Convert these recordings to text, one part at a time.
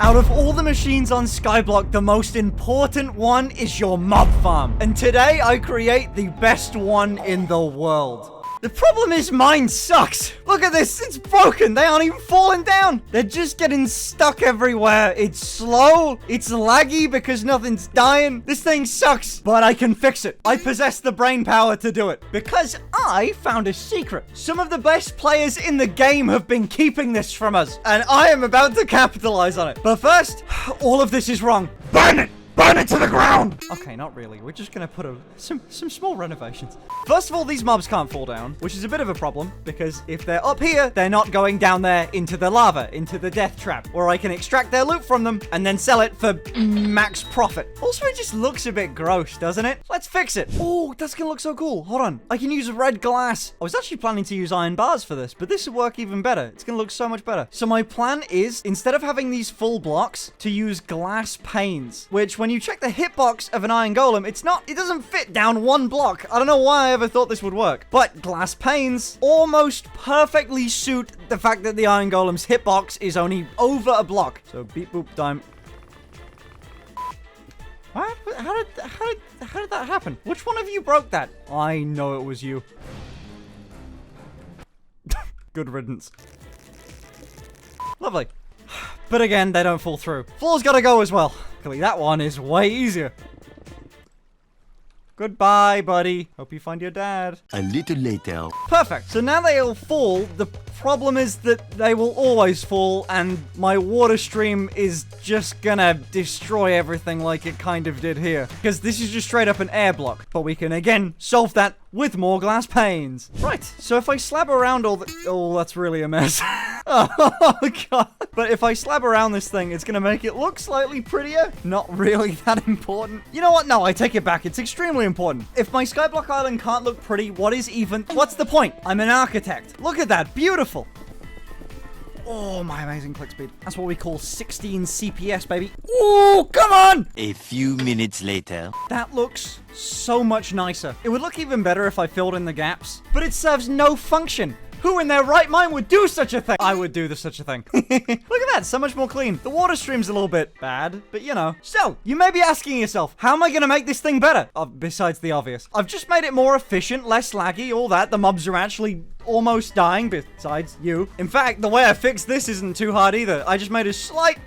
Out of all the machines on Skyblock, the most important one is your mob farm. And today I create the best one in the world. The problem is mine sucks. Look at this. It's broken. They aren't even falling down. They're just getting stuck everywhere. It's slow. It's laggy because nothing's dying. This thing sucks, but I can fix it. I possess the brain power to do it because I found a secret. Some of the best players in the game have been keeping this from us, and I am about to capitalize on it. But first, all of this is wrong. Burn it! Burn it to the ground! Okay, not really. We're just gonna put some small renovations. First of all, these mobs can't fall down, which is a bit of a problem, because if they're up here, they're not going down there into the lava, into the death trap, where I can extract their loot from them and then sell it for max profit. Also, it just looks a bit gross, doesn't it? Let's fix it. Oh, that's gonna look so cool. Hold on. I can use red glass. I was actually planning to use iron bars for this, but this will work even better. It's gonna look so much better. So my plan is, instead of having these full blocks, to use glass panes, which when you check the hitbox of an iron golem, it doesn't fit down one block. I don't know why I ever thought this would work, but glass panes almost perfectly suit the fact that the iron golem's hitbox is only over a block. So beep boop dime. What? How did that happen? Which one of you broke that? I know it was you. Good riddance. Lovely. But again, they don't fall through. Floor's gotta go as well. Luckily, that one is way easier. Goodbye, buddy. Hope you find your dad. A little later. Perfect. So now they'll fall. The problem is that they will always fall, and my water stream is just gonna destroy everything like it kind of did here. Because this is just straight up an air block. But we can, again, solve that with more glass panes. Right. So if I slab around all the... Oh, that's really a mess. Oh, God. But if I slab around this thing, it's gonna make it look slightly prettier. Not really that important. You know what? No, I take it back. It's extremely important. If my Skyblock Island can't look pretty, what's the point? I'm an architect. Look at that. Beautiful. Oh, my amazing click speed. That's what we call 16 CPS, baby. Oh, come on! A few minutes later. That looks so much nicer. It would look even better if I filled in the gaps, but it serves no function. Who in their right mind would do such a thing? I would do such a thing. Look at that, so much more clean. The water stream's a little bit bad, but you know. So, you may be asking yourself, how am I gonna make this thing better? Besides the obvious. I've just made it more efficient, less laggy, all that. The mobs are actually almost dying, besides you. In fact, the way I fixed this isn't too hard either. I just made a slight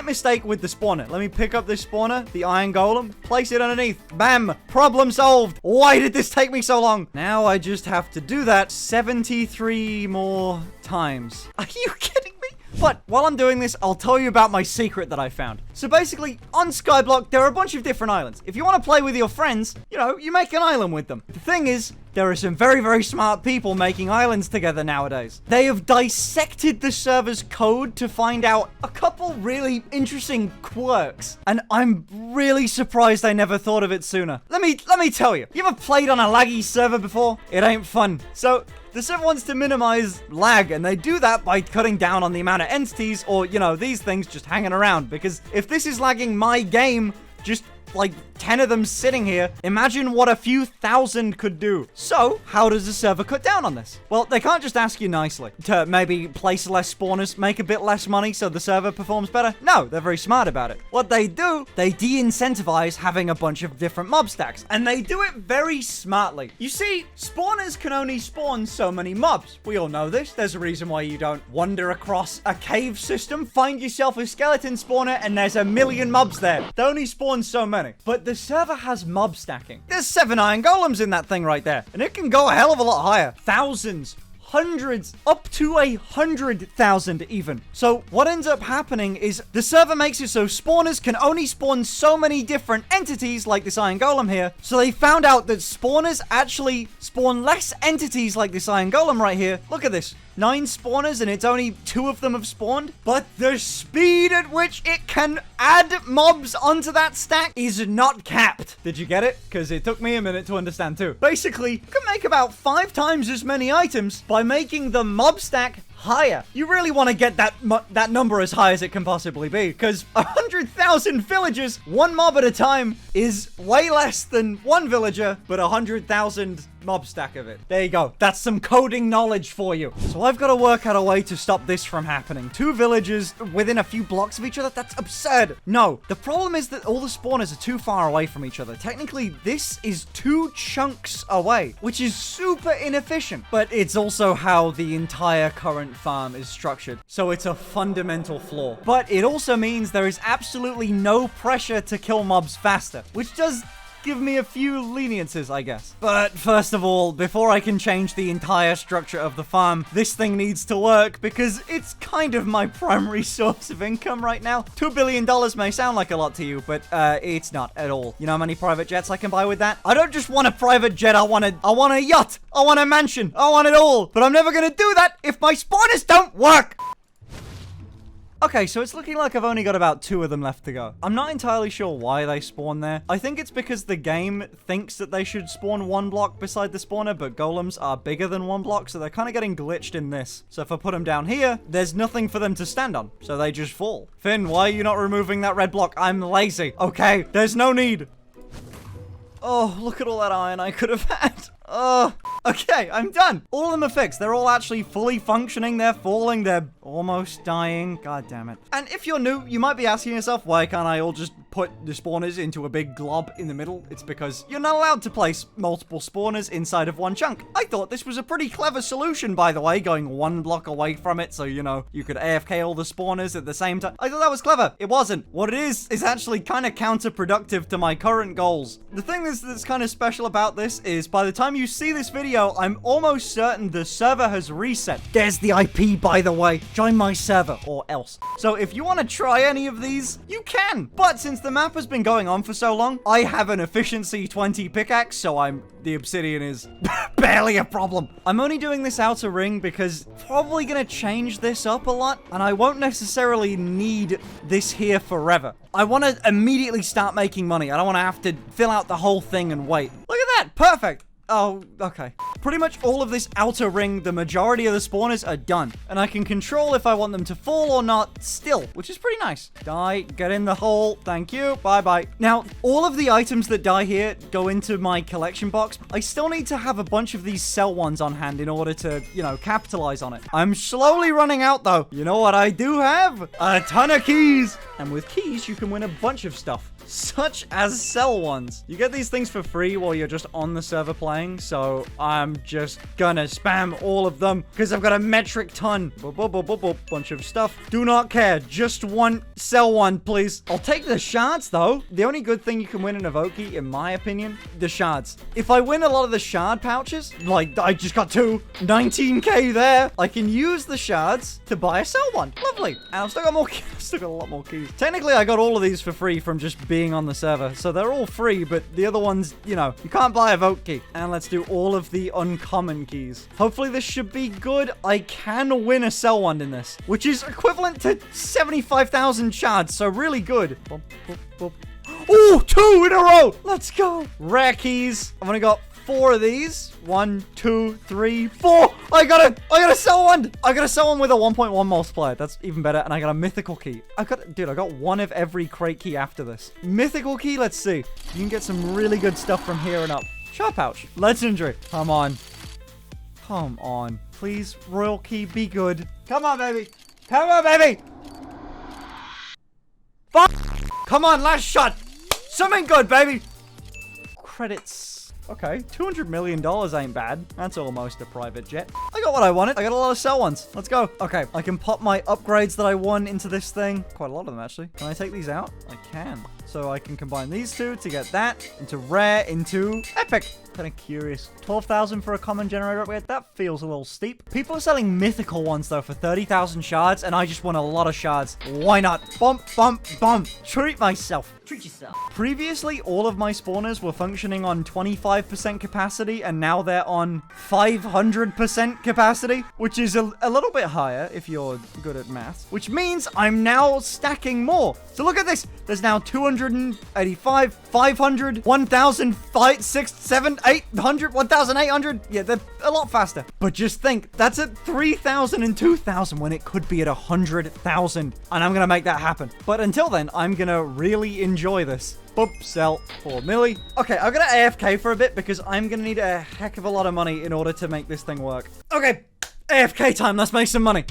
mistake with the spawner. Let me pick up this spawner, the iron golem, place it underneath. Bam! Problem solved. Why did this take me so long? Now I just have to do that 73 more times. Are you kidding me? But while I'm doing this, I'll tell you about my secret that I found. So basically, on Skyblock, there are a bunch of different islands. If you want to play with your friends, you know, you make an island with them. The thing is, there are some very, very smart people making islands together nowadays. They have dissected the server's code to find out a couple really interesting quirks. And I'm really surprised I never thought of it sooner. Let me tell you. You ever played on a laggy server before? It ain't fun. So the server wants to minimize lag, and they do that by cutting down on the amount of entities or, you know, these things just hanging around. Because if this is lagging my game, just like 10 of them sitting here, imagine what a few thousand could do. So, how does the server cut down on this? Well, they can't just ask you nicely to maybe place less spawners, make a bit less money so the server performs better. No, they're very smart about it. What they do, they de-incentivize having a bunch of different mob stacks, and they do it very smartly. You see, spawners can only spawn so many mobs. We all know this. There's a reason why you don't wander across a cave system, find yourself a skeleton spawner, and there's a million mobs there. They only spawn so many. But the server has mob stacking. There's 7 iron golems in that thing right there. And it can go a hell of a lot higher. Thousands, hundreds, up to 100,000 even. So what ends up happening is the server makes it so spawners can only spawn so many different entities like this iron golem here. So they found out that spawners actually spawn less entities like this iron golem right here. Look at this. 9 spawners and it's only 2 of them have spawned. But the speed at which it can add mobs onto that stack is not capped. Did you get it? Because it took me a minute to understand too. Basically, you can make about 5 times as many items by making the mob stack higher. You really want to get that number as high as it can possibly be, because 100,000 villagers, 1 mob at a time, is way less than 1 villager, but 100,000 mob stack of it. There you go. That's some coding knowledge for you. So I've got to work out a way to stop this from happening. 2 villages within a few blocks of each other? That's absurd. No, the problem is that all the spawners are too far away from each other. Technically, this is 2 chunks away, which is super inefficient. But it's also how the entire current farm is structured. So it's a fundamental flaw. But it also means there is absolutely no pressure to kill mobs faster, which does give me a few leniencies, I guess. But first of all, before I can change the entire structure of the farm, this thing needs to work because it's kind of my primary source of income right now. $2 billion may sound like a lot to you, but it's not at all. You know how many private jets I can buy with that? I don't just want a private jet, I want a yacht, I want a mansion, I want it all. But I'm never gonna do that if my spawners don't work. Okay, so it's looking like I've only got about 2 of them left to go. I'm not entirely sure why they spawn there. I think it's because the game thinks that they should spawn 1 block beside the spawner, but golems are bigger than 1 block, so they're kind of getting glitched in this. So if I put them down here, there's nothing for them to stand on, so they just fall. Finn, why are you not removing that red block? I'm lazy. Okay, there's no need. Oh, look at all that iron I could have had. Okay, I'm done. All of them are fixed. They're all actually fully functioning. They're falling. They're almost dying. God damn it. And if you're new, you might be asking yourself, why can't I all just put the spawners into a big glob in the middle? It's because you're not allowed to place multiple spawners inside of 1 chunk. I thought this was a pretty clever solution, by the way, going 1 block away from it, so, you know, you could AFK all the spawners at the same time. I thought that was clever. It wasn't. What it is actually kind of counterproductive to my current goals. The thing that's kind of special about this is by the time you see this video, I'm almost certain the server has reset. There's the IP, by the way. Join my server or else. So if you want to try any of these, you can. But since the map has been going on for so long, I have an efficiency 20 pickaxe, so the obsidian is barely a problem. I'm only doing this outer ring because probably gonna change this up a lot, and I won't necessarily need this here forever. I want to immediately start making money. I don't want to have to fill out the whole thing and wait. Look at that. Perfect. Oh, okay. Pretty much all of this outer ring, the majority of the spawners are done. And I can control if I want them to fall or not still, which is pretty nice. Die, get in the hole. Thank you. Bye-bye. Now, all of the items that die here go into my collection box. I still need to have a bunch of these sell ones on hand in order to, you know, capitalize on it. I'm slowly running out, though. You know what I do have? A ton of keys. And with keys, you can win a bunch of stuff, such as sell ones. You get these things for free while you're just on the server playing, so I'm just gonna spam all of them because I've got a metric ton. Bunch of stuff. Do not care. Just one sell one, please. I'll take the shards, though. The only good thing you can win in a Voki, in my opinion, the shards. If I win a lot of the shard pouches, like I just got 2, 19k there, I can use the shards to buy a sell one. Lovely. And I've still got more keys. Still got a lot more keys. Technically, I got all of these for free from just being on the server, so they're all free, but the other ones, you know, you can't buy a vote key. And let's do all of the uncommon keys. Hopefully this should be good. I can win a sell one in this, which is equivalent to 75,000 shards, so really good. Oh, 2 in a row. Let's go. Rare keys. I've only got 4 of these. 1, 2, 3, 4. I gotta sell one. I gotta sell one with a 1.1 multiplier. That's even better. And I got a mythical key. I got 1 of every crate key after this. Mythical key. Let's see. You can get some really good stuff from here and up. Shard pouch. Legendary. Come on. Come on. Please, royal key, be good. Come on, baby. Come on, baby. Come on, last shot. Something good, baby. Credits. Okay, $200 million ain't bad. That's almost a private jet. I got what I wanted. I got a lot of sell ones. Let's go. Okay, I can pop my upgrades that I won into this thing. Quite a lot of them, actually. Can I take these out? I can. So I can combine these 2 to get that into rare, into epic. Kind of curious. 12,000 for a common generator upgrade. That feels a little steep. People are selling mythical ones, though, for 30,000 shards, and I just want a lot of shards. Why not? Bump, bump, bump. Treat myself. Treat yourself. Previously, all of my spawners were functioning on 25% capacity, and now they're on 500% capacity, which is a little bit higher if you're good at maths, which means I'm now stacking more. So look at this. There's now 285, 500, 1,000, 5, 6, 7, 800, 1,800. Yeah, they're a lot faster. But just think, that's at 3,000 and 2,000 when it could be at 100,000. And I'm going to make that happen. But until then, I'm going to really enjoy this. Boop, sell, 4 milli. Okay, I'm going to AFK for a bit because I'm going to need a heck of a lot of money in order to make this thing work. Okay, AFK time. Let's make some money.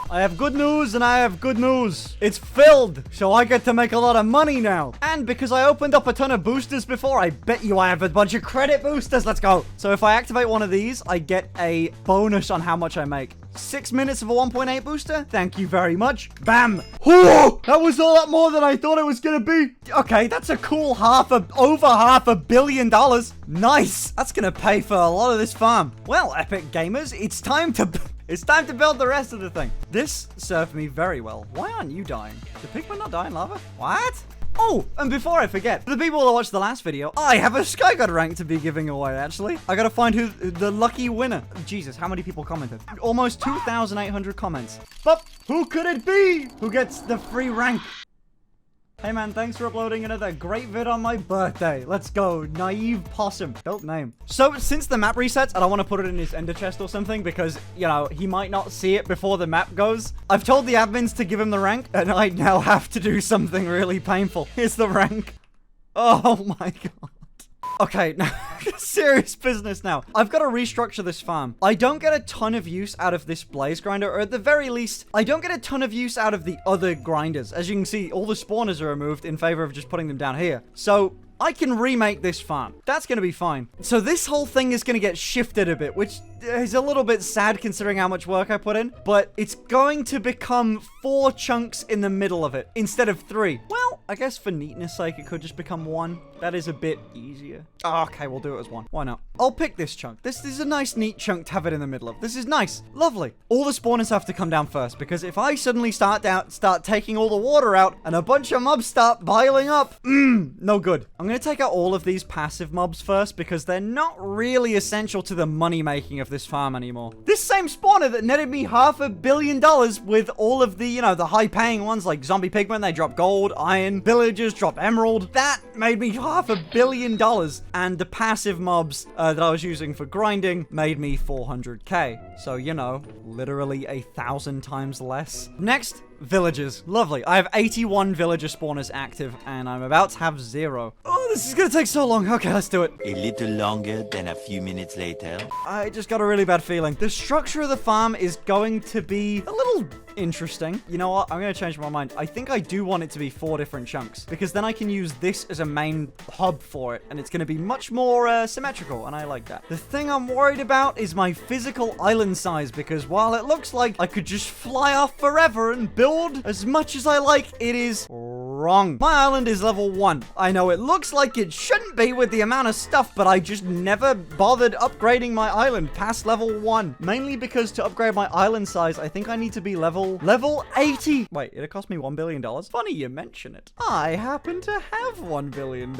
I have good news and I have good news. It's filled, so I get to make a lot of money now. And because I opened up a ton of boosters before, I bet you I have a bunch of credit boosters. Let's go. So if I activate one of these, I get a bonus on how much I make. 6 minutes of a 1.8 booster. Thank you very much. Bam. Whoa, that was a lot more than I thought it was gonna be. Okay, that's a cool over $500 million. Nice. That's gonna pay for a lot of this farm. Well, Epic Gamers, it's time to build the rest of the thing. This served me very well. Why aren't you dying? The pigmen not die in lava? What? Oh, and before I forget, for the people that watched the last video, I have a Sky God rank to be giving away, actually. I gotta find who the lucky winner. Jesus, how many people commented? Almost 2,800 comments. But who could it be? Who gets the free rank? Hey man, thanks for uploading another great vid on my birthday. Let's go. Naive Possum. Dope name. So, since the map resets, I don't want to put it in his ender chest or something because, you know, he might not see it before the map goes. I've told the admins to give him the rank, and I now have to do something really painful. Here's the rank. Oh my god. Okay, now, serious business now. I've got to restructure this farm. I don't get a ton of use out of this blaze grinder, or at the very least, I don't get a ton of use out of the other grinders. As you can see, all the spawners are removed in favor of just putting them down here. So I can remake this farm. That's going to be fine. So this whole thing is going to get shifted a bit, which is a little bit sad considering how much work I put in, but it's going to become 4 chunks in the middle of it instead of 3. Well, I guess for neatness sake, it could just become 1. That is a bit easier. Oh, okay, we'll do it as 1. Why not? I'll pick this chunk. This is a nice, neat chunk to have it in the middle of. This is nice. Lovely. All the spawners have to come down first, because if I suddenly start taking all the water out and a bunch of mobs start piling up, no good. I'm going to take out all of these passive mobs first, because they're not really essential to the money making of this farm anymore. This same spawner that netted me $500 million with all of the, you know, the high paying ones like zombie pigmen, they drop gold, iron, villagers drop emerald. That made me $500 million. And the passive mobs that I was using for grinding made me 400k. So, you know, literally 1,000 times less. Next, villagers. Lovely. I have 81 villager spawners active, and I'm about to have 0. Oh, this is gonna take so long. Okay, let's do it. A little longer than a few minutes later. I just got a really bad feeling. The structure of the farm is going to be a little interesting. You know what? I'm going to change my mind. I think I do want it to be 4 different chunks, because then I can use this as a main hub for it, and it's going to be much more symmetrical, and I like that. The thing I'm worried about is my physical island size, because while it looks like I could just fly off forever and build as much as I like, it is wrong. My island is level 1. I know it looks like it shouldn't be with the amount of stuff, but I just never bothered upgrading my island past level 1. Mainly because to upgrade my island size, I think I need to be level 80. Wait, it cost me $1 billion? Funny you mention it. I happen to have $1 billion.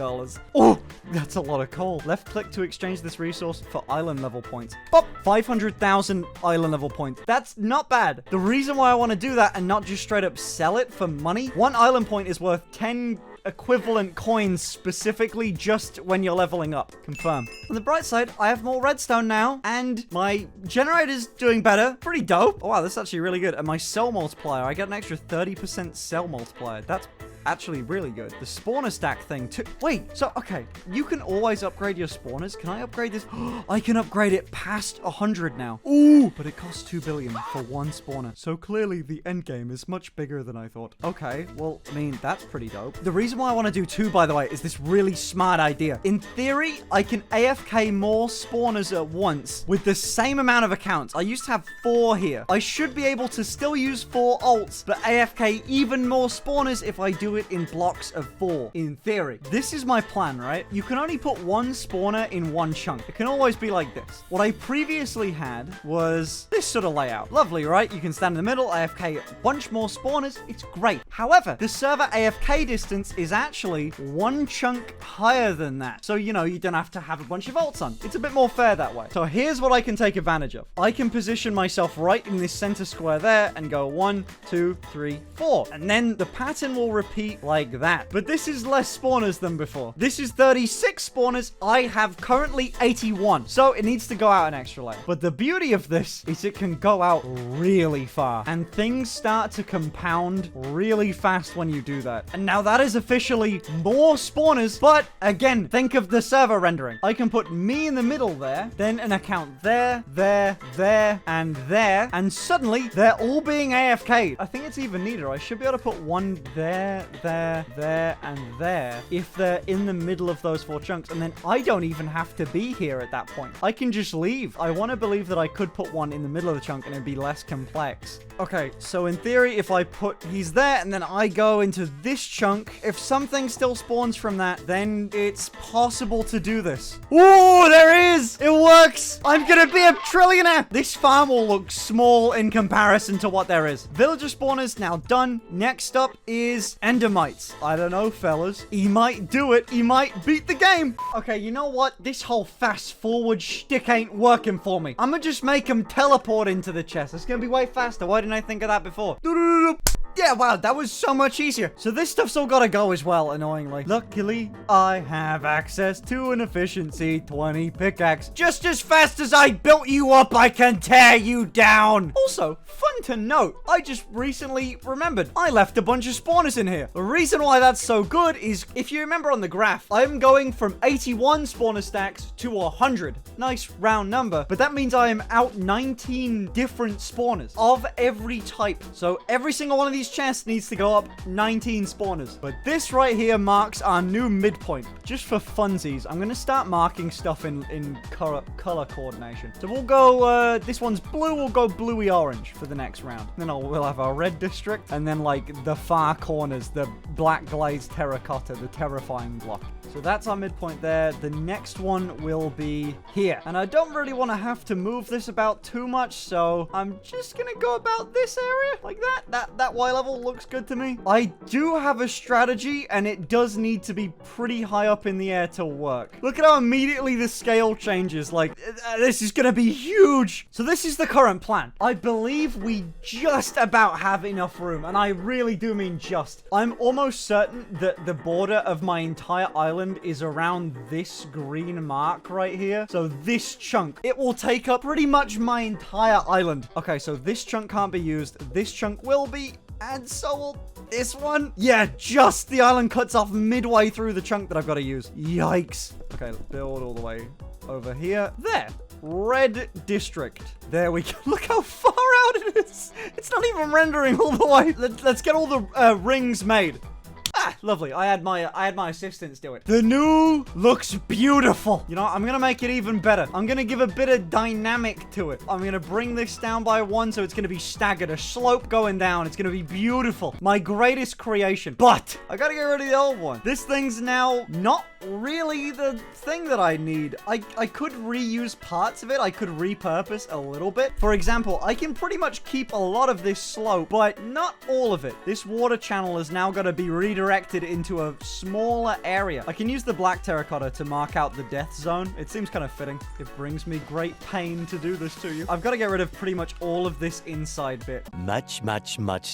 Oh, that's a lot of coal. Left click to exchange this resource for island level points. Bop, 500,000 island level points. That's not bad. The reason why I want to do that and not just straight up sell it for money, 1 island point is worth 10 equivalent coins specifically just when you're leveling up. Confirm. On the bright side, I have more redstone now, and my generator's doing better. Pretty dope. Oh, wow, that's actually really good. And my cell multiplier, I get an extra 30% cell multiplier. That's actually really good. The spawner stack thing too. Wait, so, okay, you can always upgrade your spawners. Can I upgrade this? I can upgrade it past 100 now. Ooh, but it costs 2 billion for 1 spawner. So clearly the end game is much bigger than I thought. Okay, well, I mean, that's pretty dope. The reason why I want to do 2, by the way, is this really smart idea. In theory, I can AFK more spawners at once with the same amount of accounts. I used to have 4 here. I should be able to still use 4 alts, but AFK even more spawners if I do do it in blocks of 4, in theory. This is my plan, right? You can only put one spawner in one chunk. It can always be like this. What I previously had was this sort of layout. Lovely, right? You can stand in the middle, AFK, a bunch more spawners. It's great. However, the server AFK distance is actually one chunk higher than that. So, you know, you don't have to have a bunch of ults on. It's a bit more fair that way. So here's what I can take advantage of. I can position myself right in this center square there and go 1, 2, 3, 4. And then the pattern will repeat like that. But this is less spawners than before. This is 36 spawners. I have currently 81. So it needs to go out an extra layer. But the beauty of this is it can go out really far. And things start to compound really fast when you do that. And now that is officially more spawners. But again, think of the server rendering. I can put me in the middle there, then an account there, and there. And suddenly they're all being AFK'd. I think it's even neater. I should be able to put one there, and there if they're in the middle of those 4 chunks. And then I don't even have to be here at that point. I can just leave. I want to believe that I could put one in the middle of the chunk and it'd be less complex. Okay, so in theory, if I put he's there and then I go into this chunk, if something still spawns from that, then it's possible to do this. Oh, there is! It works! I'm gonna be a trillionaire! This farm will look small in comparison to what there is. Villager spawners now done. Next up is endermites. I don't know, fellas. He might do it. He might beat the game. Okay, you know what? This whole fast forward shtick ain't working for me. I'm gonna just make him teleport into the chest. It's gonna be way faster. Why didn't I think of that before? Yeah, wow, that was so much easier. So this stuff's all gotta go as well, annoyingly. Luckily, I have access to an efficiency 20 pickaxe. Just as fast as I built you up, I can tear you down. Also, fun to note, I just recently remembered I left a bunch of spawners in here. The reason why that's so good is, if you remember on the graph, I'm going from 81 spawner stacks to 100. Nice round number, but that means I am out 19 different spawners of every type. So every single one of these chests needs to go up 19 spawners. But this right here marks our new midpoint. Just for funsies, I'm going to start marking stuff in color coordination. So we'll go, this one's blue, we'll go bluey orange for the next round. Then we'll have our red district, and then like the far corners, the black glazed terracotta, the terrifying block. So that's our midpoint there. The next one will be here. And I don't really want to have to move this about too much, so I'm just going to go about this area like that. That Y level looks good to me. I do have a strategy, and it does need to be pretty high up in the air to work. Look at how immediately the scale changes. Like, this is going to be huge. So this is the current plan. I believe we just about have enough room, and I really do mean just. I'm almost certain that the border of my entire island is around this green mark right here. So this chunk, it will take up pretty much my entire island. Okay, so this chunk can't be used. This chunk will be, and so will this one. Yeah, just the island cuts off midway through the chunk that I've got to use. Yikes. Okay, let's build all the way over here. There. Red district. There we go. Look how far out it is. It's not even rendering all the way. Let's get all the rings made. Ah, lovely. I had my assistants do it. The new looks beautiful. You know, I'm going to make it even better. I'm going to give a bit of dynamic to it. I'm going to bring this down by 1, so it's going to be staggered. A slope going down. It's going to be beautiful. My greatest creation. But I got to get rid of the old one. This thing's now not really the thing that I need. I could reuse parts of it. I could repurpose a little bit. For example, I can pretty much keep a lot of this slope, but not all of it. This water channel is now going to be redirected into a smaller area. I can use the black terracotta to mark out the death zone. It seems kind of fitting. It brings me great pain to do this to you. I've got to get rid of pretty much all of this inside bit. Much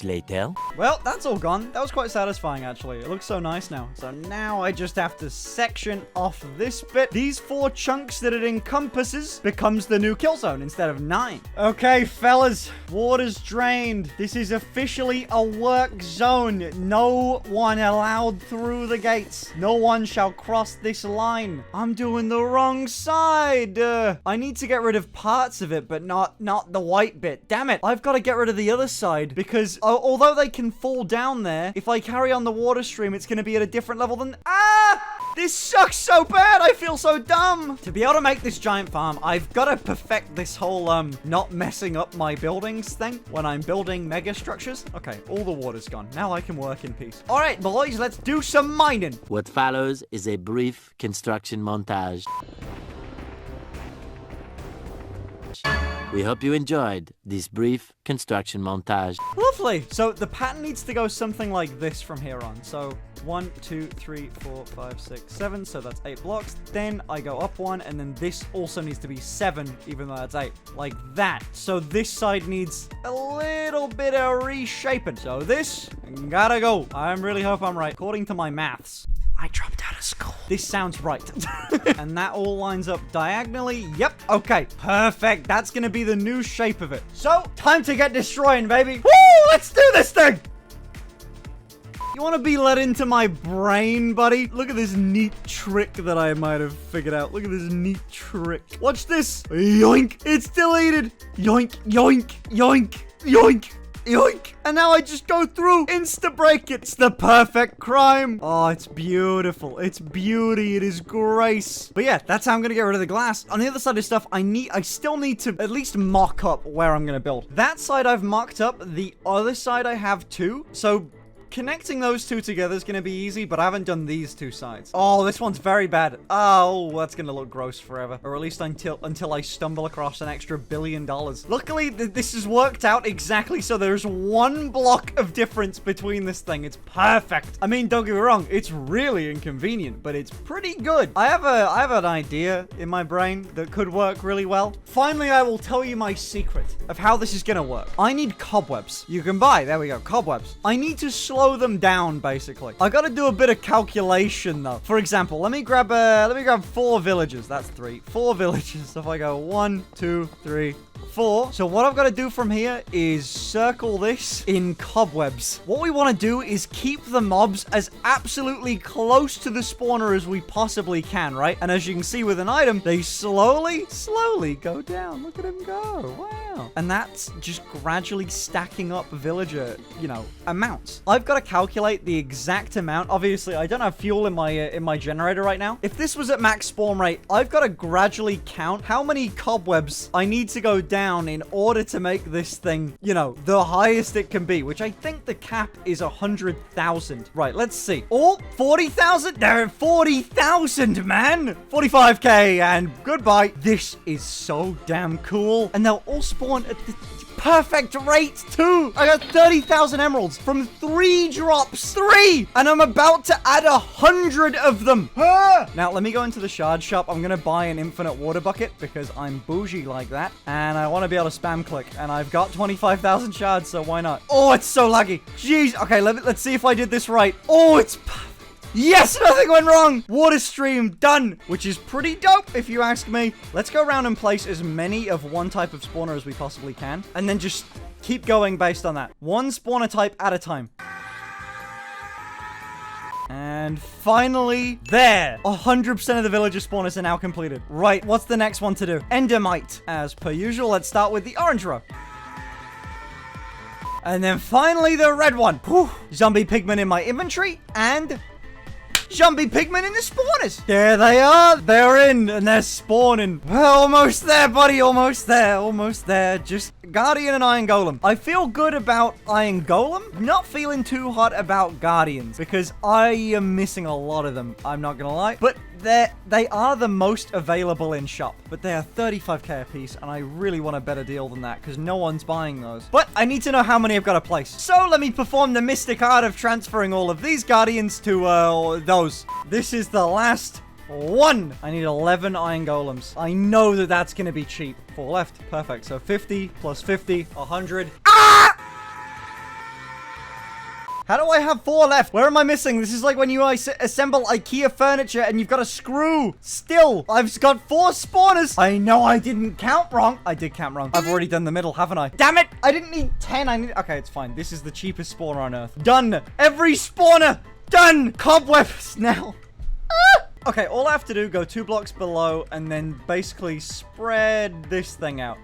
later. Well, that's all gone. That was quite satisfying, actually. It looks so nice now. So now I just have to section off this bit. These 4 chunks that it encompasses becomes the new kill zone instead of 9. Okay, fellas. Water's drained. This is officially a work zone. No one allowed through the gates. No one shall cross this line. I'm doing the wrong side. I need to get rid of parts of it, but not the white bit. Damn it. I've got to get rid of the other side because although they can fall down there, if I carry on the water stream, it's going to be at a different level than... Ah! This sucks so bad. I feel so dumb. To be able to make this giant farm, I've got to perfect this whole, not messing up my buildings thing when I'm building mega structures. Okay, all the water's gone. Now I can work in peace. All right, boys, let's do some mining. What follows is a brief construction montage. We hope you enjoyed this brief construction montage. Lovely. So the pattern needs to go something like this from here on. So 1, 2, 3, 4, 5, 6, 7. So that's 8 blocks. Then I go up 1, and then this also needs to be 7, even though that's 8. Like that. So this side needs a little bit of reshaping. So this gotta go. I really hope I'm right. According to my maths, I dropped out of school. This sounds right. And that all lines up diagonally. Yep. Okay. Perfect. That's going to be the new shape of it. So, time to get destroying, baby. Woo! Let's do this thing! You want to be let into my brain, buddy? Look at this neat trick that I might have figured out. Look at this neat trick. Watch this. Yoink. It's deleted. Yoink, yoink, yoink, yoink. Yoink. And now I just go through, insta break. It's the perfect crime. Oh, it's beautiful. It's beauty. It is grace. But yeah, that's how I'm gonna get rid of the glass. On the other side of stuff, I still need to at least mock up where I'm gonna build. That side I've mocked up. The other side I have too. So connecting those two together is going to be easy, but I haven't done these two sides. Oh, this one's very bad. Oh, that's going to look gross forever. Or at least until I stumble across an extra $1 billion. Luckily, this has worked out exactly so there's 1 block of difference between this thing. It's perfect. I mean, don't get me wrong. It's really inconvenient, but it's pretty good. I have an idea in my brain that could work really well. Finally, I will tell you my secret of how this is going to work. I need cobwebs. You can buy. There we go. Cobwebs. I need to slow them down, basically. I gotta do a bit of calculation, though. For example, let me grab 4 villages. That's 3. 4 villages. So if I go 1, 2, 3, 4. So what I've got to do from here is circle this in cobwebs. What we want to do is keep the mobs as absolutely close to the spawner as we possibly can, right? And as you can see with an item, they slowly go down. Look at them go. Wow. And that's just gradually stacking up villager, amounts. I've got to calculate the exact amount. Obviously, I don't have fuel in my generator right now. If this was at max spawn rate, I've got to gradually count how many cobwebs I need to go down in order to make this thing, the highest it can be, which I think the cap is 100,000. Right, let's see. Oh, 40,000? There, 40,000, man. 45k and goodbye. This is so damn cool. And they'll all spawn at the perfect rate too. I got 30,000 emeralds from 3 drops. 3! And I'm about to add 100 of them. Now, let me go into the shard shop. I'm going to buy an infinite water bucket because I'm bougie like that. And I want to be able to spam click. And I've got 25,000 shards, so why not? Oh, it's so laggy. Jeez. Okay, let's see if I did this right. Oh, it's perfect. Yes, nothing went wrong. Water stream done, which is pretty dope if you ask me. Let's go around and place as many of one type of spawner as we possibly can. And then just keep going based on that. One spawner type at a time. And finally, there. 100% of the villager spawners are now completed. Right, what's the next one to do? Endermite. As per usual, let's start with the orange row. And then finally, the red one. Whew. Zombie pigmen in my inventory. And zombie pigmen in the spawners. There they are. They're in and they're spawning. Well, almost there, buddy. Almost there. Almost there. Just Guardian and Iron Golem. I feel good about Iron Golem. Not feeling too hot about Guardians because I am missing a lot of them. I'm not going to lie. But they are the most available in shop. But they are 35k a piece. And I really want a better deal than that because no one's buying those. But I need to know how many I've got to place. So let me perform the mystic art of transferring all of these Guardians to those. This is the last one. I need 11 iron golems. I know that that's going to be cheap. 4 left. Perfect. So 50 plus 50, 100. Ah! How do I have 4 left? Where am I missing? This is like when you assemble IKEA furniture and you've got a screw. Still, I've got 4 spawners. I know I didn't count wrong. I did count wrong. I've already done the middle, haven't I? Damn it. I didn't need 10. Okay, it's fine. This is the cheapest spawner on Earth. Done. Every spawner. Done. Cobwebs now. Okay, all I have to do, go 2 blocks below, and then basically spread this thing out.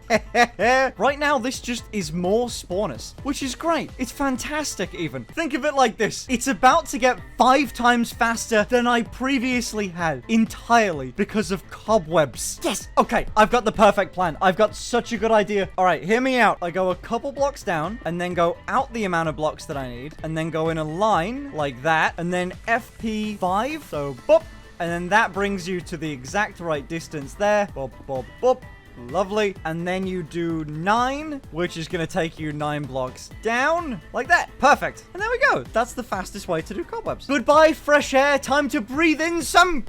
Right now, this just is more spawners, which is great. It's fantastic, even. Think of it like this. It's about to get 5 times faster than I previously had, entirely because of cobwebs. Yes! Okay, I've got the perfect plan. I've got such a good idea. All right, hear me out. I go a couple blocks down, and then go out the amount of blocks that I need, and then go in a line like that, and then FP5, so boop. And then that brings you to the exact right distance there. Boop, boop, boop. Lovely. And then you do 9, which is going to take you 9 blocks down. Like that. Perfect. And there we go. That's the fastest way to do cobwebs. Goodbye, fresh air. Time to breathe in some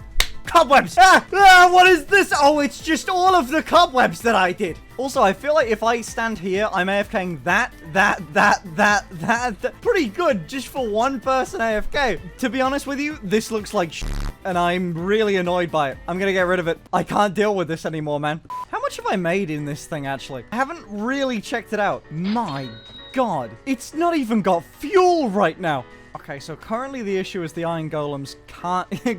cobwebs. What is this? Oh, it's just all of the cobwebs that I did. Also, I feel like if I stand here, I'm AFKing that. Pretty good just for one person AFK. To be honest with you, this looks like shit, and I'm really annoyed by it. I'm gonna get rid of it. I can't deal with this anymore, man. How much have I made in this thing, actually? I haven't really checked it out. My God. It's not even got fuel right now. Okay, so currently the issue is the iron golems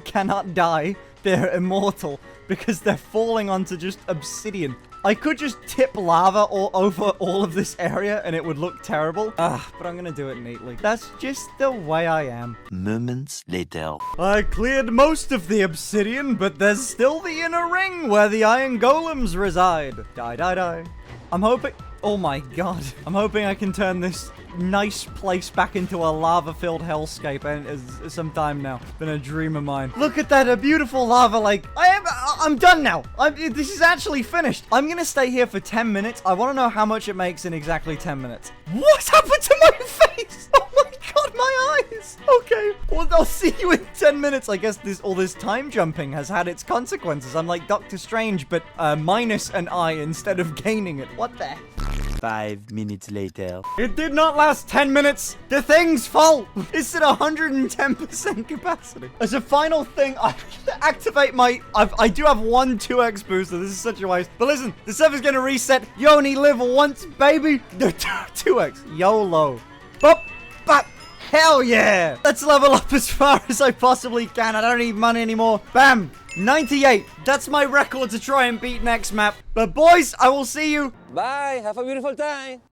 cannot die. They're immortal because they're falling onto just obsidian. I could just tip lava all over all of this area and it would look terrible. But I'm gonna do it neatly. That's just the way I am. Moments later. I cleared most of the obsidian, but there's still the inner ring where the iron golems reside. Die. I'm hoping... Oh my God. I'm hoping I can turn this nice place back into a lava-filled hellscape and sometime now. Been a dream of mine. Look at that, a beautiful lava lake. I'm done now. This is actually finished. I'm gonna stay here for 10 minutes. I want to know how much it makes in exactly 10 minutes. What happened to my face? Oh my God, my eyes. Okay, well, I'll see you in 10 minutes. I guess all this time jumping has had its consequences. I'm like Doctor Strange, but minus an eye instead of gaining it. What the heck? 5 minutes later. It did not last 10 minutes. The thing's full. It's at 110% capacity. As a final thing, I activate my... I do have one 2x booster. This is such a waste. But listen, the server's going to reset. You only live once, baby. 2x. YOLO. Bop. Bop. Hell yeah. Let's level up as far as I possibly can. I don't need money anymore. Bam. 98. That's my record to try and beat next map. But boys, I will see you. Bye. Have a beautiful time.